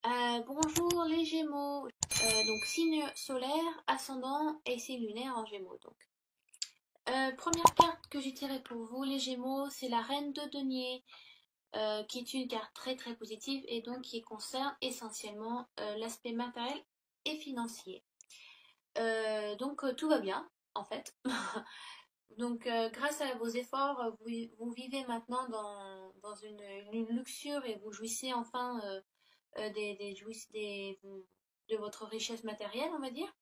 Bonjour les Gémeaux. Donc signe solaire, ascendant et signe lunaire en Gémeaux. Première carte que j'ai tirée pour vous les Gémeaux, c'est la Reine de Denier, qui est une carte très très positive et donc qui concerne essentiellement l'aspect matériel et financier. Tout va bien en fait. Grâce à vos efforts, vous vivez maintenant dans une luxure et vous jouissez enfin de votre richesse matérielle, on va dire.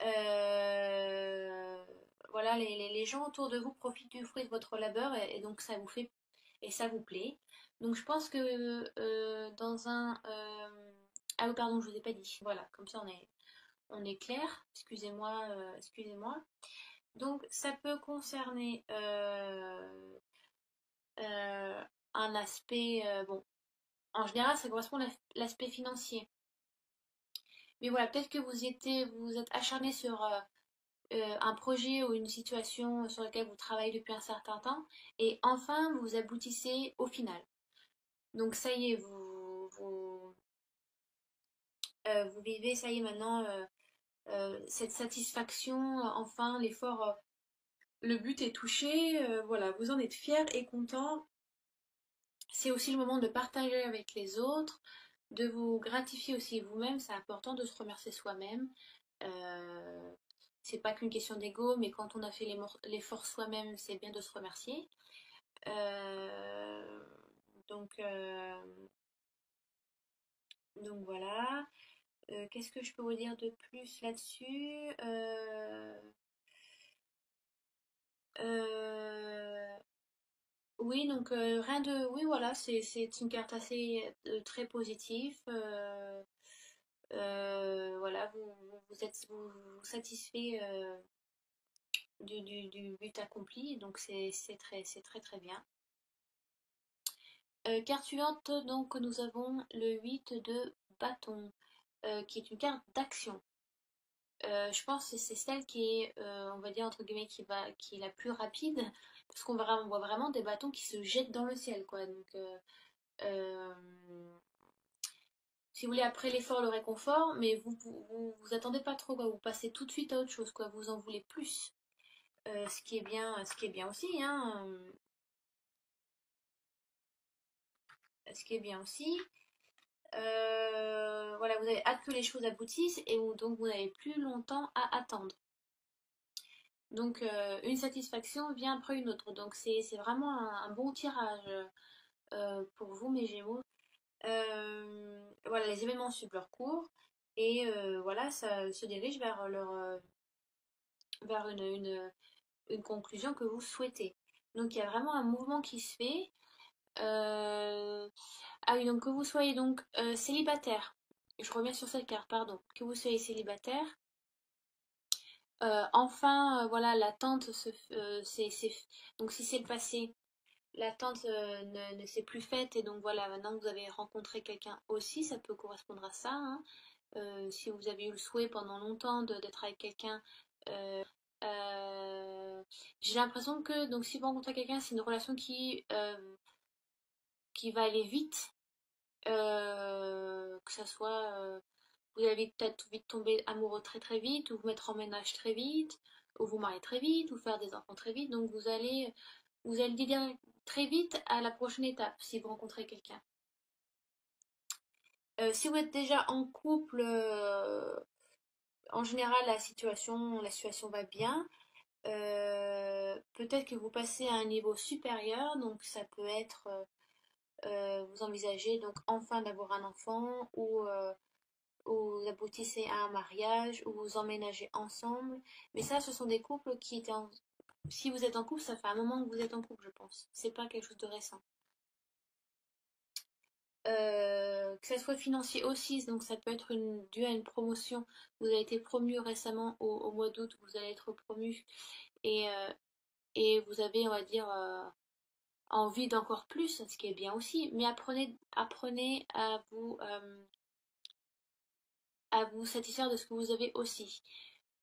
Euh, voilà, les gens autour de vous profitent du fruit de votre labeur et donc ça vous fait et ça vous plaît. Donc je pense que dans un ah oui pardon je vous ai pas dit. Voilà, comme ça on est clair. Excusez-moi, excusez-moi. Donc ça peut concerner euh, un aspect bon. En général, ça correspond à l'aspect financier. Mais voilà, peut-être que vous êtes acharné sur un projet ou une situation sur laquelle vous travaillez depuis un certain temps, et enfin vous aboutissez au final. Donc ça y est, vous vivez, ça y est maintenant, cette satisfaction, enfin l'effort, le but est touché, voilà, vous en êtes fier et content. C'est aussi le moment de partager avec les autres, de vous gratifier aussi vous-même, c'est important de se remercier soi-même. Euh, c'est pas qu'une question d'ego, mais quand on a fait l'effort soi-même, c'est bien de se remercier. Euh, donc, euh, donc voilà. Qu'est-ce que je peux vous dire de plus là-dessus? Euh, oui, rien de. Oui, voilà, c'est une carte assez très positive. Voilà, vous satisfait du but accompli, donc c'est très très bien. Carte suivante, donc nous avons le 8 de bâton, qui est une carte d'action. Je pense que c'est celle qui est, on va dire entre guillemets, qui est la plus rapide, parce on voit vraiment des bâtons qui se jettent dans le ciel, quoi. Euh, si vous voulez, après l'effort, le réconfort, mais vous attendez pas trop, quoi. Vous passez tout de suite à autre chose, quoi. Vous en voulez plus. Ce qui est bien aussi, hein. Ce qui est bien aussi. Voilà, vous avez hâte que les choses aboutissent et donc vous n'avez plus longtemps à attendre. Une satisfaction vient après une autre. Donc c'est vraiment un bon tirage pour vous, mes Gémeaux. Voilà, les événements suivent leur cours et voilà, ça se dirige vers une conclusion que vous souhaitez. Donc il y a vraiment un mouvement qui se fait. Euh, Ah oui, donc que vous soyez donc célibataire, je reviens sur cette carte, pardon, que vous soyez célibataire, enfin, voilà, l'attente donc si c'est le passé, l'attente ne s'est plus faite et donc voilà, maintenant que vous avez rencontré quelqu'un aussi, ça peut correspondre à ça, hein. Si vous avez eu le souhait pendant longtemps d'être avec quelqu'un, euh, j'ai l'impression que donc si vous rencontrez quelqu'un, c'est une relation qui va aller vite, que ça soit vous allez peut-être vite tomber amoureux très très vite, ou vous mettre en ménage très vite, ou vous marier très vite, ou faire des enfants très vite. Donc vous allez dire très vite à la prochaine étape si vous rencontrez quelqu'un. Si vous êtes déjà en couple, en général la situation va bien. Peut-être que vous passez à un niveau supérieur, donc ça peut être vous envisagez donc enfin d'avoir un enfant ou vous aboutissez à un mariage, ou vous emménagez ensemble. Mais ça, ce sont des couples qui étaient en... Si vous êtes en couple, ça fait un moment que vous êtes en couple, je pense. C'est pas quelque chose de récent. Que ça soit financier aussi, donc ça peut être dû à une promotion. Vous avez été promu récemment au mois d'août, vous allez être promu et, euh, et vous avez, on va dire, envie d'encore plus, ce qui est bien aussi. Mais apprenez à vous satisfaire de ce que vous avez aussi.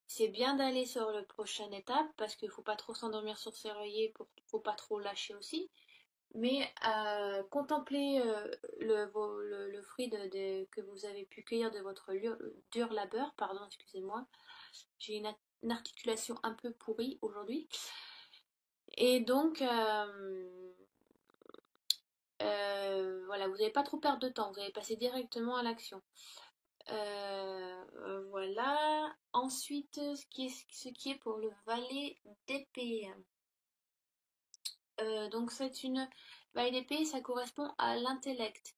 C'est bien d'aller sur la prochaine étape parce qu'il ne faut pas trop s'endormir sur ses oreillers, faut pas trop lâcher aussi. Mais contemplez le fruit que vous avez pu cueillir de votre dur labeur, pardon, excusez-moi. J'ai une articulation un peu pourrie aujourd'hui. Et donc, voilà, vous n'allez pas trop perdre de temps, vous allez passer directement à l'action. Voilà. Ensuite, ce qui est pour le valet d'épée. Donc, c'est une valet d'épée, ça correspond à l'intellect.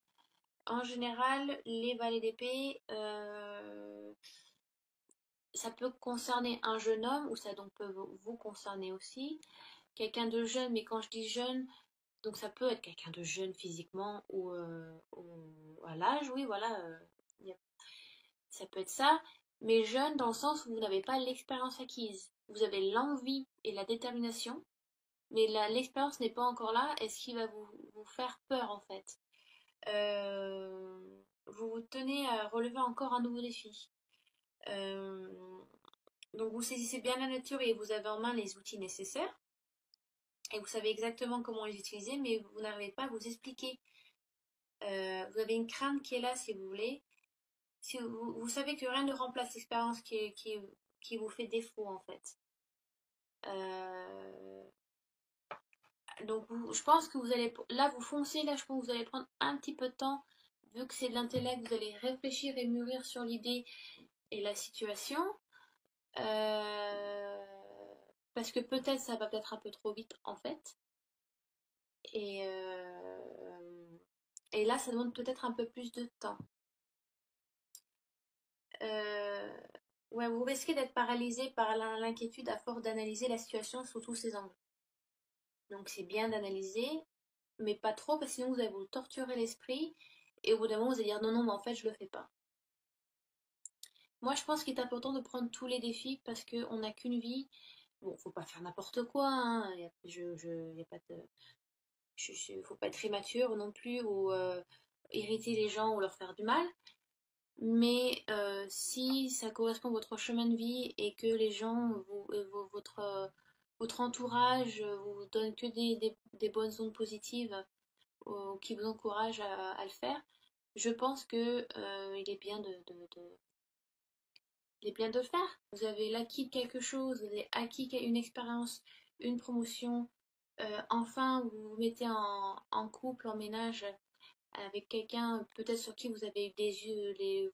En général, les valets d'épée, ça peut concerner un jeune homme, ou ça donc peut vous concerner aussi. Quelqu'un de jeune, mais quand je dis jeune, donc ça peut être quelqu'un de jeune physiquement ou à l'âge, oui, voilà, ça peut être ça, mais jeune dans le sens où vous n'avez pas l'expérience acquise. Vous avez l'envie et la détermination, mais l'expérience n'est pas encore là, et ce qui va vous faire peur en fait. Euh, vous vous tenez à relever encore un nouveau défi. Euh, donc vous saisissez bien la nature et vous avez en main les outils nécessaires, et vous savez exactement comment les utiliser, mais vous n'arrivez pas à vous expliquer. Vous avez une crainte qui est là si vous voulez. Si vous savez que rien ne remplace l'expérience qui vous fait défaut en fait. Euh, donc je pense que vous allez, là vous foncez, là je pense que vous allez prendre un petit peu de temps, vu que c'est de l'intellect, vous allez réfléchir et mûrir sur l'idée et la situation. Euh, Parce que peut-être ça va peut-être un peu trop vite en fait. Et, et là ça demande peut-être un peu plus de temps. Euh, ouais, vous risquez d'être paralysé par l'inquiétude à force d'analyser la situation sous tous ses angles. Donc c'est bien d'analyser, mais pas trop, parce que sinon vous allez vous torturer l'esprit, et au bout d'un moment vous allez dire non, non, mais en fait je le fais pas. Moi je pense qu'il est important de prendre tous les défis, parce qu'on n'a qu'une vie. Bon, faut pas faire n'importe quoi, hein. Y a pas de, faut pas être immature non plus, ou irriter les gens ou leur faire du mal. Mais si ça correspond à votre chemin de vie et que les gens, votre entourage vous donne que des bonnes ondes positives qui vous encouragent à le faire, je pense que il est bien il est bien de le faire. Vous avez acquis quelque chose, vous avez acquis une expérience, une promotion. Enfin, vous vous mettez en couple, en ménage avec quelqu'un peut-être sur qui vous avez eu des yeux,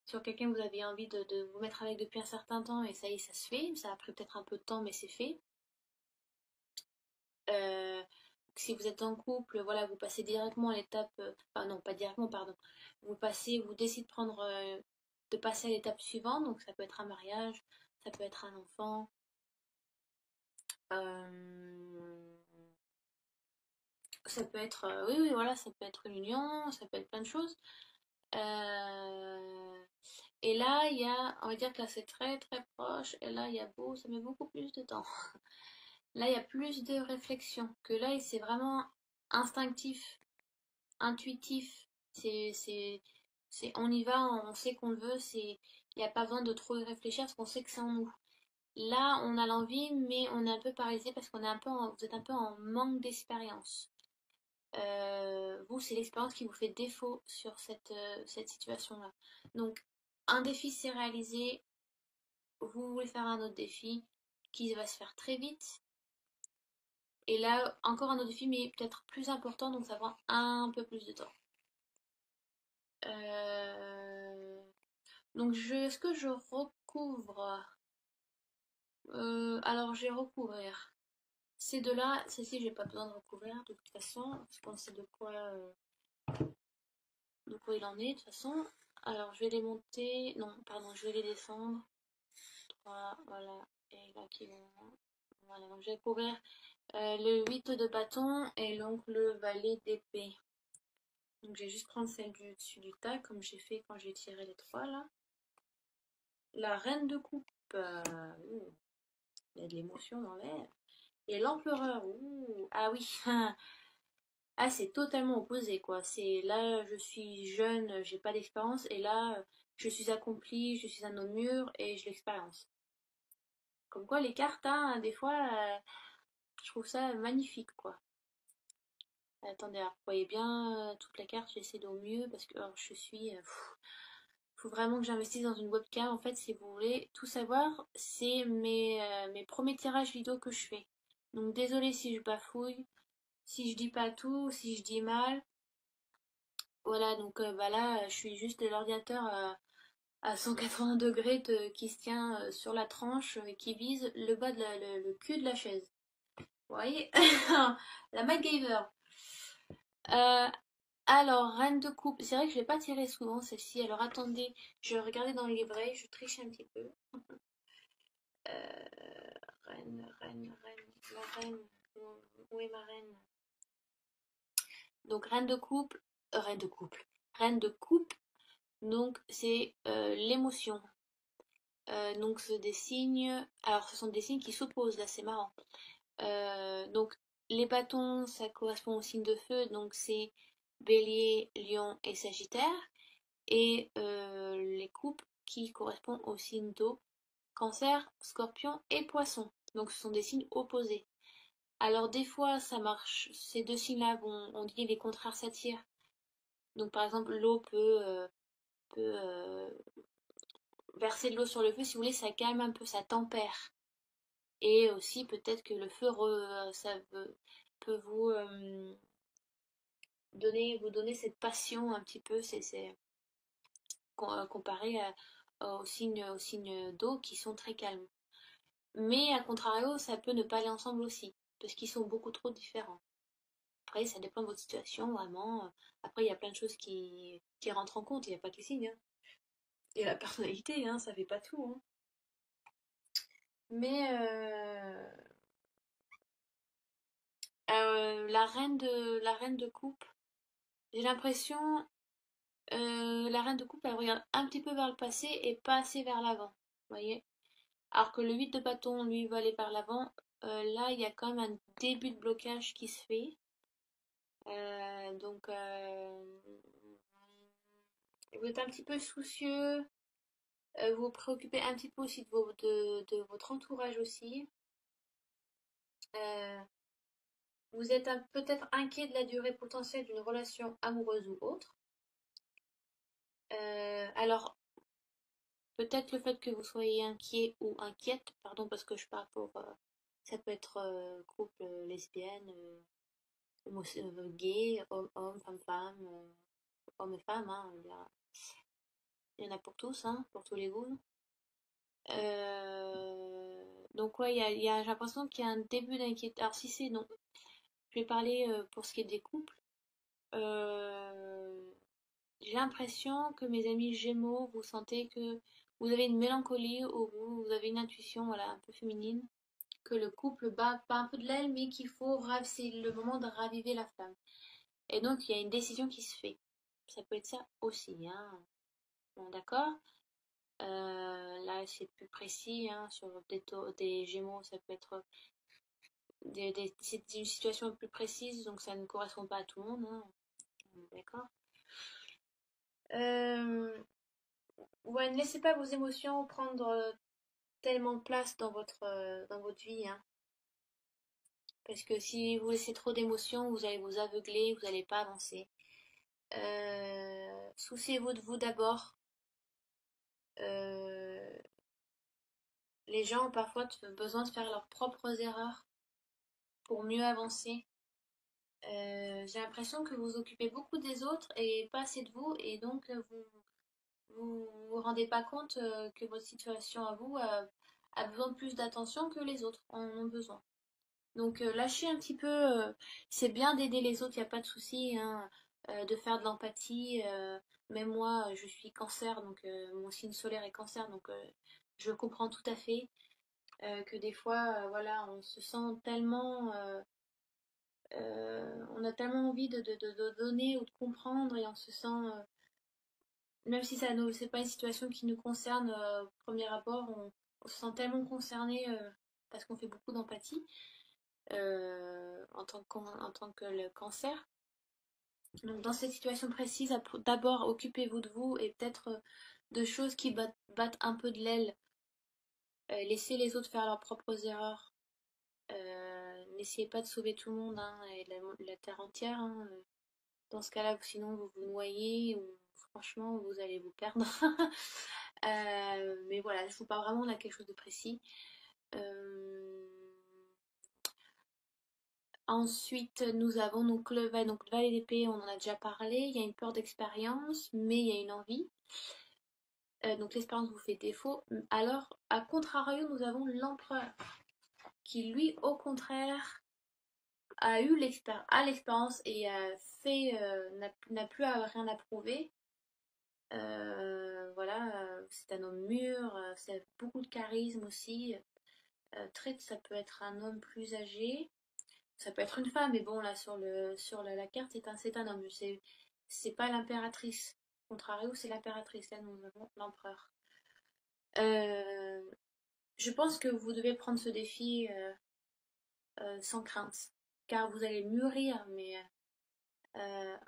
sur quelqu'un que vous avez envie de vous mettre avec depuis un certain temps, et ça y est, ça se fait. Ça a pris peut-être un peu de temps, mais c'est fait. Euh, Si vous êtes en couple, voilà, vous passez directement à l'étape, enfin non, pas directement, pardon. Vous décidez de passer à l'étape suivante, donc ça peut être un mariage, ça peut être un enfant, euh, ça peut être, oui, oui, voilà, ça peut être une union, ça peut être plein de choses. Euh, et là, on va dire que là c'est très très proche, et là ça met beaucoup plus de temps. Là, il y a plus de réflexion, que là, c'est vraiment instinctif, intuitif. On y va, on sait qu'on le veut, il n'y a pas besoin de trop y réfléchir parce qu'on sait que c'est en nous. Là, on a l'envie, mais on est un peu paralysé parce vous êtes un peu en manque d'expérience. Vous, c'est l'expérience qui vous fait défaut sur cette situation-là. Donc, un défi s'est réalisé, vous voulez faire un autre défi qui va se faire très vite. Et là, encore un autre défi, mais peut-être plus important, donc ça prend un peu plus de temps. Euh, Donc, est-ce que je recouvre? Alors, je vais recouvrir. Ces deux-là, celle-ci, j'ai pas besoin de recouvrir de toute façon, parce qu'on sait de quoi il en est de toute façon. Alors, je vais les monter. Non, pardon, je vais les descendre. 3, voilà. Et là, qui vont. Voilà, donc je vais couvrir le 8 de bâton et donc le valet d'épée. Donc je vais juste prendre celle du dessus du tas, comme j'ai fait quand j'ai tiré les trois là. La reine de coupe. Il y a de l'émotion dans l'air. Et l'empereur. Ah oui. Ah, c'est totalement opposé, quoi. C'est là, je suis jeune, j'ai pas d'expérience, et là, je suis accomplie, je suis un homme mûr et j'ai l'expérience. Comme quoi, les cartes, hein, des fois, je trouve ça magnifique, quoi. Attendez, alors, vous voyez bien toute la carte, j'essaie au mieux parce que alors, je suis. Faut vraiment que j'investisse dans une webcam. En fait, si vous voulez tout savoir, c'est mes premiers tirages vidéo que je fais. Donc, désolé si je bafouille, si je dis pas tout, si je dis mal. Voilà, donc bah là, je suis juste de l'ordinateur à 180 degrés qui se tient sur la tranche et qui vise le bas de le cul de la chaise. Vous voyez? La MacGyver. Euh, alors, Reine de coupe. C'est vrai que je l'ai pas tiré souvent celle-ci. Alors attendez, je vais regarder dans le livret, je triche un petit peu. La reine. Où est ma reine? Donc, reine de couple, reine de couple, reine de coupe. Donc, c'est l'émotion. Donc, c'est des signes. Alors, ce sont des signes qui s'opposent, là, c'est marrant. Donc, les bâtons, ça correspond au signe de feu. Donc, c'est Bélier, Lion et Sagittaire. Et les coupes qui correspondent au signe d'eau. Cancer, Scorpion et Poisson. Donc, ce sont des signes opposés. Alors des fois ça marche, ces deux signes-là vont, on dit les contraires s'attirent. Donc par exemple l'eau peut verser de l'eau sur le feu, si vous voulez, ça calme un peu, ça tempère. Et aussi peut-être que le feu ça peut vous donner cette passion un petit peu, c'est comparé aux signes d'eau qui sont très calmes. Mais à contrario, ça peut ne pas aller ensemble aussi, parce qu'ils sont beaucoup trop différents. Après, ça dépend de votre situation, vraiment. Après, il y a plein de choses qui rentrent en compte. Il n'y a pas que les signes, hein. Il y a la personnalité, hein, ça fait pas tout, hein. Mais la reine de coupe, j'ai l'impression, la reine de coupe, elle regarde un petit peu vers le passé et pas assez vers l'avant. Vous voyez? Alors que le 8 de bâton, lui, va aller vers l'avant. Là, il y a quand même un début de blocage qui se fait. Donc, vous êtes un petit peu soucieux. Vous vous préoccupez un petit peu aussi de votre entourage aussi. Euh, vous êtes peut-être inquiet de la durée potentielle d'une relation amoureuse ou autre. Alors, peut-être le fait que vous soyez inquiet ou inquiète, pardon, parce que je parle pour... ça peut être couple lesbienne, gay, homme, femme, homme et femme, hein, il y en a pour tous, hein, pour tous les goûts. Donc ouais, j'ai l'impression qu'il y a un début d'inquiétude. Alors si c'est non, je vais parler pour ce qui est des couples. Euh, j'ai l'impression que mes amis Gémeaux, vous sentez que vous avez une mélancolie ou vous avez une intuition, voilà, un peu féminine, que le couple bat pas un peu de l'aile, mais qu'il faut, c'est le moment de raviver la flamme. Et donc il y a une décision qui se fait. Ça peut être ça aussi, hein. Bon, d'accord. Là, c'est plus précis, hein, sur des Gémeaux, ça peut être c'est une situation plus précise, donc ça ne correspond pas à tout le monde, hein. D'accord. Euh, ouais, ne laissez pas vos émotions prendre tellement de place dans votre vie, hein. Parce que si vous laissez trop d'émotions, vous allez vous aveugler, vous n'allez pas avancer. Souciez-vous de vous d'abord. Euh, les gens ont parfois besoin de faire leurs propres erreurs pour mieux avancer. J'ai l'impression que vous occupez beaucoup des autres et pas assez de vous, et donc vous rendez pas compte que votre situation à vous a besoin de plus d'attention que les autres en ont besoin. Donc lâchez un petit peu, c'est bien d'aider les autres, il n'y a pas de souci, hein, de faire de l'empathie. Même moi, je suis cancer, donc mon signe solaire est cancer, donc je comprends tout à fait que des fois, voilà, on se sent tellement on a tellement envie de donner ou de comprendre et on se sent, même si c'est pas une situation qui nous concerne au premier abord, on se sent tellement concerné parce qu'on fait beaucoup d'empathie en tant que le cancer. Donc dans cette situation précise, d'abord occupez-vous de vous et peut-être de choses qui battent un peu de l'aile. Laissez les autres faire leurs propres erreurs. n'essayez pas de sauver tout le monde, hein, et la terre entière, hein. Dans ce cas-là, sinon vous vous noyez ou franchement vous allez vous perdre. Mais voilà, je vous parle vraiment de quelque chose de précis. Ensuite, nous avons donc donc le valet d'épée, on en a déjà parlé. Il y a une peur d'expérience, mais il y a une envie. Donc l'expérience vous fait défaut. Alors, à contrario, nous avons l'empereur, qui lui, au contraire, a eu l'expérience et n'a plus rien à prouver. Voilà, c'est un homme mûr, c'est beaucoup de charisme aussi. Trait, ça peut être un homme plus âgé, ça peut être une femme, mais bon, là sur la carte, c'est un homme, c'est pas l'impératrice. Contrario, c'est l'impératrice, là nous avons l'empereur. Euh, je pense que vous devez prendre ce défi sans crainte, car vous allez mûrir, mais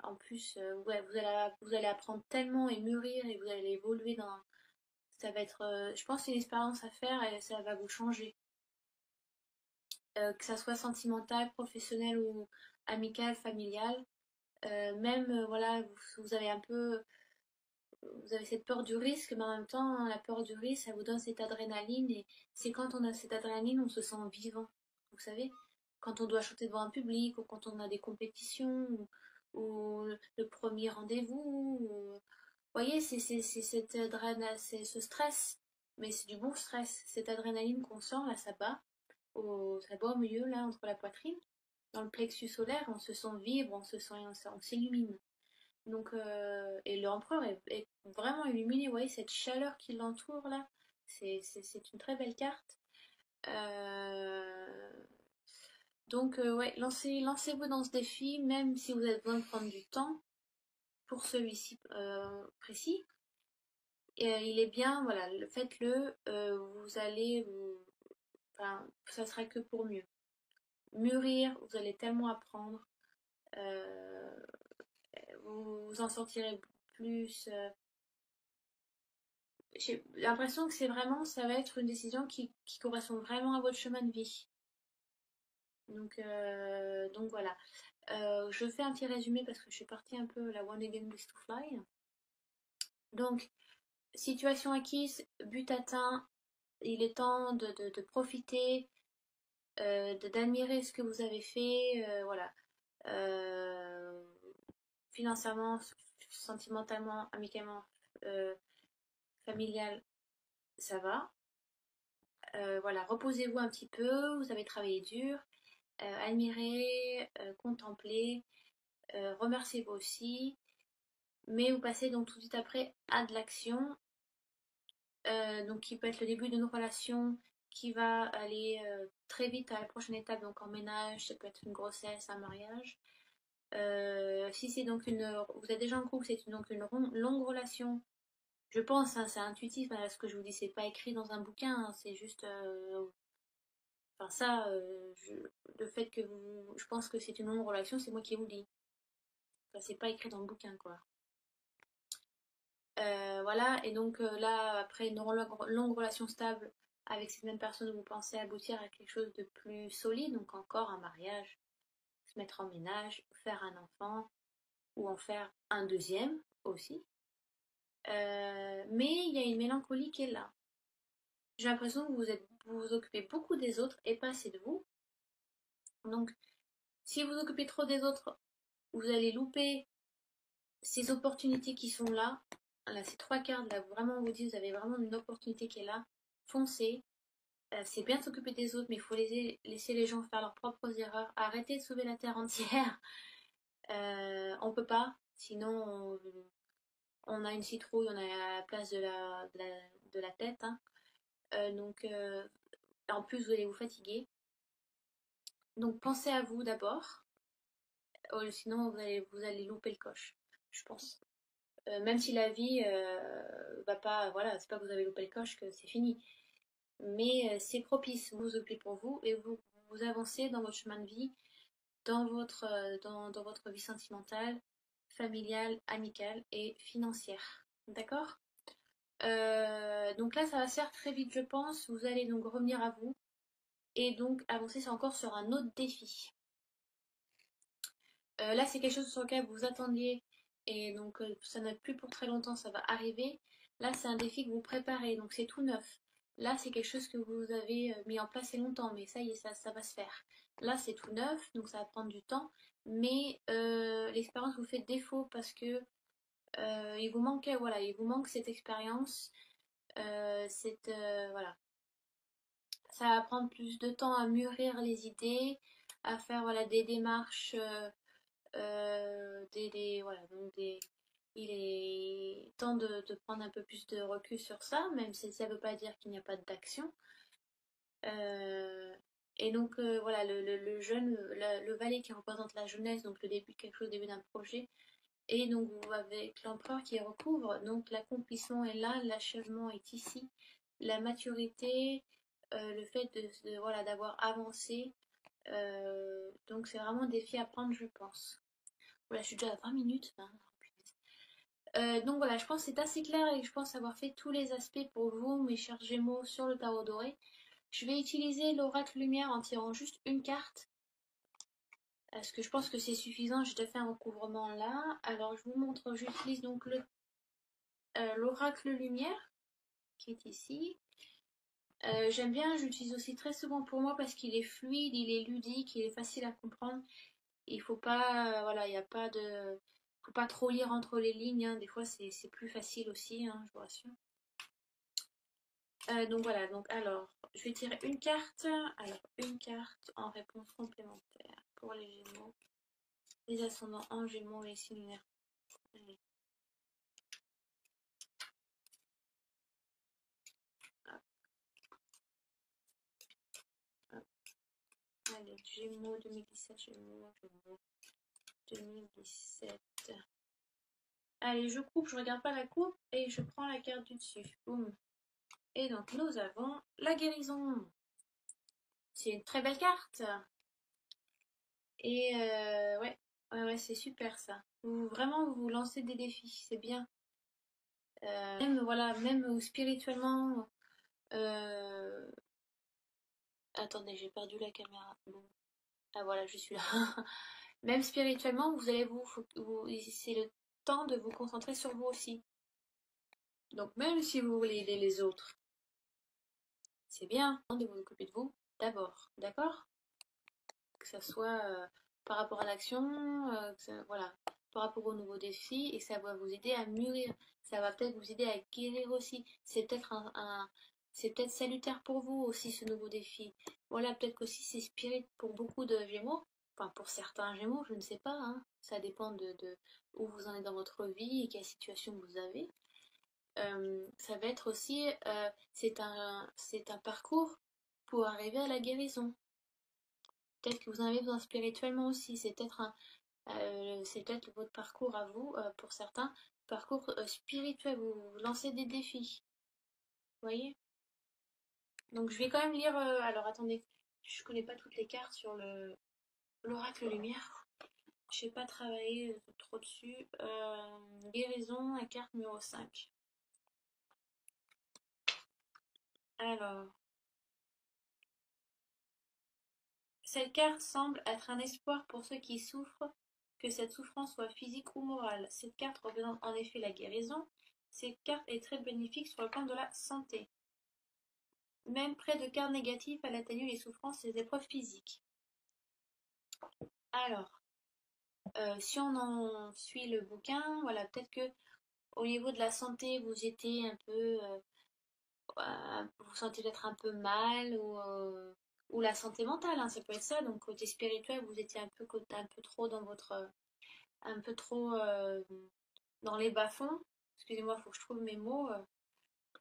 en plus, ouais, vous allez apprendre tellement et mûrir et vous allez évoluer dans. Ça va être, je pense, une expérience à faire et ça va vous changer. Que ça soit sentimental, professionnel ou amical, familial. Même, voilà, vous avez un peu, vous avez cette peur du risque, mais en même temps, hein, la peur du risque, ça vous donne cette adrénaline et c'est quand on a cette adrénaline, on se sent vivant. Vous savez, quand on doit chanter devant un public ou quand on a des compétitions ou le premier rendez-vous. Vous voyez, c'est cette adrénaline, c'est ce stress, mais c'est du bon stress. Cette adrénaline qu'on sent, là, ça bat au milieu, là, entre la poitrine. Dans le plexus solaire, on se sent vivre, on s'illumine. Donc, et l'empereur est vraiment illuminé, vous voyez, cette chaleur qui l'entoure là, c'est une très belle carte. Euh, donc, ouais, lancez-vous dans ce défi, même si vous avez besoin de prendre du temps pour celui-ci précis. Et, il est bien, voilà, faites-le, vous allez, enfin, ça sera que pour mieux. Mûrir, vous allez tellement apprendre, euh, vous vous en sortirez plus. J'ai l'impression que ça va être une décision qui correspond vraiment à votre chemin de vie. Donc voilà. Je fais un petit résumé parce que je suis partie un peu la One Again with to Fly. Donc, situation acquise, but atteint, il est temps de profiter, d'admirer ce que vous avez fait, voilà. Euh, Financièrement, sentimentalement, amicalement, euh, familial, ça va. Voilà, reposez-vous un petit peu, vous avez travaillé dur, admirez, contemplez, remerciez-vous aussi, mais vous passez donc tout de suite après à de l'action, donc qui peut être le début d'une relation qui va aller très vite à la prochaine étape, donc en ménage, ça peut être une grossesse, un mariage. Si c'est donc vous êtes déjà en couple, c'est donc une longue relation. Je pense, hein, c'est intuitif, hein, ce que je vous dis, c'est pas écrit dans un bouquin, hein, c'est juste enfin, ça, le fait que je pense que c'est une longue relation, c'est moi qui vous le dis. Enfin, c'est pas écrit dans le bouquin, quoi. Voilà, et donc là, après une longue relation stable avec cette même personne, vous pensez aboutir à quelque chose de plus solide, donc encore un mariage, se mettre en ménage, faire un enfant, ou en faire un deuxième aussi. Mais il y a une mélancolie qui est là. J'ai l'impression que vous vous occupez beaucoup des autres et pas assez de vous. Donc, si vous occupez trop des autres, vous allez louper ces opportunités qui sont là. Là, ces trois cartes, là, vraiment, vous dites, vous avez vraiment une opportunité qui est là. Foncez. C'est bien de s'occuper des autres, mais il faut laisser les gens faire leurs propres erreurs. Arrêtez de sauver la terre entière. On peut pas. Sinon, on a une citrouille, on est à la place de la tête, hein. En plus, vous allez vous fatiguer. Donc, pensez à vous d'abord. Sinon, vous allez louper le coche, je pense. Même si la vie va pas, voilà, c'est pas que vous avez loupé le coche que c'est fini. Mais c'est propice, vous vous occupez pour vous et vous avancez dans votre chemin de vie, dans votre vie sentimentale, familiale, amicale et financière. D'accord? Donc là, ça va se faire très vite, je pense. Vous allez donc revenir à vous et donc avancer encore sur un autre défi. Là, c'est quelque chose sur lequel vous attendiez et donc ça n'a plus pour très longtemps, ça va arriver. Là, c'est un défi que vous préparez, donc c'est tout neuf. Là, c'est quelque chose que vous avez mis en place il y a longtemps, mais ça y est, ça va se faire. Là, c'est tout neuf, donc ça va prendre du temps, mais l'expérience vous fait défaut parce que il vous manque, voilà, il vous manque cette expérience, voilà. Ça va prendre plus de temps à mûrir les idées, à faire voilà, des démarches. Voilà, donc il est temps de prendre un peu plus de recul sur ça, même si ça ne veut pas dire qu'il n'y a pas d'action. Euh, et donc voilà, le jeune, le valet qui représente la jeunesse, donc le début, quelque chose, le début d'un projet, et donc avec l'empereur qui recouvre, donc l'accomplissement est là, l'achèvement est ici, la maturité, le fait voilà, d'avoir avancé. Donc c'est vraiment un défi à prendre, je pense. Voilà, je suis déjà à 20 minutes. Hein. Donc voilà, je pense que c'est assez clair et je pense avoir fait tous les aspects pour vous, mes chers Gémeaux, sur le tarot doré. Je vais utiliser l'oracle lumière en tirant juste une carte. Parce que je pense que c'est suffisant, j'ai déjà fait un recouvrement là. Alors je vous montre, j'utilise donc l'oracle lumière qui est ici. J'aime bien, j'utilise aussi très souvent pour moi parce qu'il est fluide, il est ludique, il est facile à comprendre. Il faut pas, voilà, il n'y a pas de, faut pas trop lire entre les lignes. Hein. Des fois, c'est plus facile aussi, hein, je vous rassure. Donc voilà, donc alors, je vais tirer une carte. Alors, une carte en réponse complémentaire pour les Gémeaux, les ascendants en Gémeaux et les signes lunaires. Allez. Hop, hop. Allez, Gémeaux 2017, Gémeaux 2017. Allez, je coupe, je regarde pas la coupe et je prends la carte du dessus. Boum. Et donc nous avons la guérison. C'est une très belle carte. Et ouais, c'est super ça. Vraiment, vous lancez des défis, c'est bien. Même, voilà, même spirituellement. euh, Attendez, j'ai perdu la caméra. Bon. Ah voilà, je suis là. Même spirituellement, vous allez c'est le temps de vous concentrer sur vous aussi. Donc même si vous voulez aider les autres, c'est bien de vous occuper de vous d'abord, d'accord? Que ça soit par rapport à l'action, voilà, par rapport aux nouveaux défis, et ça va vous aider à mûrir. Ça va peut-être vous aider à guérir aussi. C'est peut-être c'est peut-être salutaire pour vous aussi ce nouveau défi. Voilà, peut-être qu'aussi c'est spirit pour beaucoup de Gémeaux. Enfin, pour certains Gémeaux, je ne sais pas. Hein. Ça dépend de où vous en êtes dans votre vie et quelle situation vous avez. Ça va être aussi, c'est un parcours pour arriver à la guérison. Peut-être que vous en avez besoin spirituellement aussi. C'est peut-être votre parcours à vous, pour certains, parcours spirituel. Vous lancez des défis. Vous voyez? Donc je vais quand même lire. Alors attendez, je connais pas toutes les cartes sur l'oracle lumière. Je n'ai pas travaillé trop dessus. Guérison, la carte numéro 5. Alors, cette carte semble être un espoir pour ceux qui souffrent, que cette souffrance soit physique ou morale. Cette carte représente en effet la guérison. Cette carte est très bénéfique sur le plan de la santé. Même près de cartes négatives, elle atténue les souffrances et les épreuves physiques. Alors, si on en suit le bouquin, voilà, peut-être que au niveau de la santé, vous étiez un peu, vous vous sentez peut-être un peu mal ou la santé mentale, hein, ça peut être ça. Donc côté spirituel, vous étiez un peu trop dans un peu trop dans les bas-fonds. Excusez-moi, il faut que je trouve mes mots.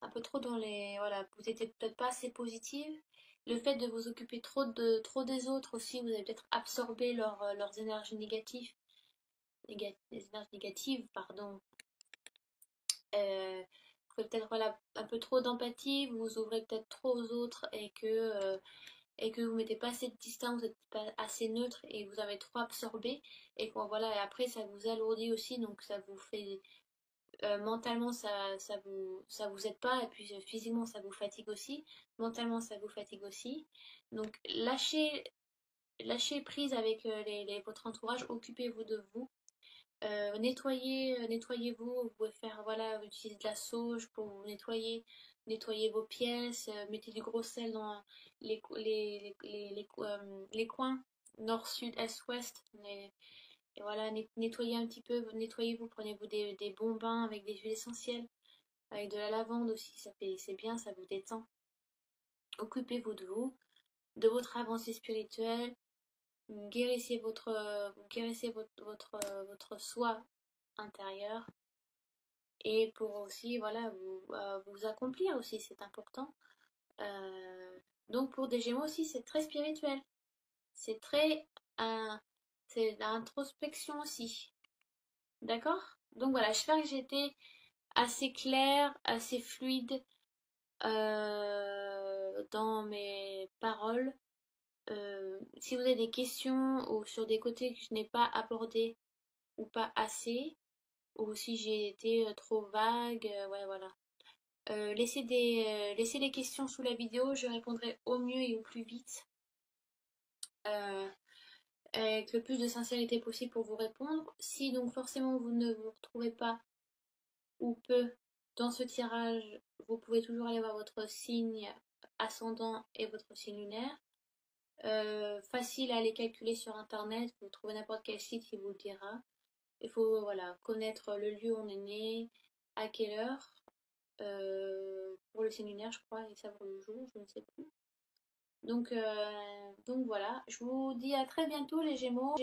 Un peu trop dans les, voilà, vous étiez peut-être pas assez positive. Le fait de vous occuper trop des autres aussi, vous avez peut-être absorbé leurs énergies négatives, les énergies négatives, pardon. Vous peut-être voilà, un peu trop d'empathie, vous vous ouvrez peut-être trop aux autres et que vous mettez pas assez de distance, vous n'êtes pas assez neutre et vous avez trop absorbé et voilà, et après ça vous alourdit aussi, donc ça vous fait Mentalement, ça vous aide pas, et puis physiquement, ça vous fatigue aussi. Mentalement, ça vous fatigue aussi. Donc, lâchez prise avec votre entourage, occupez-vous de vous. Nettoyez-vous, vous pouvez faire, voilà, utiliser de la sauge pour vous nettoyer, nettoyer vos pièces, mettez du gros sel dans les coins, nord, sud, est, ouest. Et voilà, nettoyez un petit peu, nettoyez-vous, prenez-vous des bons bains avec des huiles essentielles, avec de la lavande aussi, c'est bien, ça vous détend. Occupez-vous de votre avancée spirituelle, guérissez votre soi intérieur, et pour aussi, voilà, vous accomplir aussi, c'est important. Euh, donc pour des Gémeaux aussi, c'est très spirituel, c'est très, euh, c'est l'introspection aussi, d'accord? Donc voilà, j'espère que j'étais assez claire, assez fluide dans mes paroles. Si vous avez des questions ou sur des côtés que je n'ai pas abordés ou pas assez, ou si j'ai été trop vague, ouais, voilà. Laissez des questions sous la vidéo, je répondrai au mieux et au plus vite, euh, avec le plus de sincérité possible pour vous répondre. Si donc forcément vous ne vous retrouvez pas ou peu dans ce tirage, vous pouvez toujours aller voir votre signe ascendant et votre signe lunaire. Facile à aller calculer sur internet, vous trouvez n'importe quel site qui vous le dira. Il faut, voilà, connaître le lieu où on est né, à quelle heure, pour le signe lunaire je crois, et ça pour le jour, je ne sais plus. Donc voilà, je vous dis à très bientôt les Gémeaux.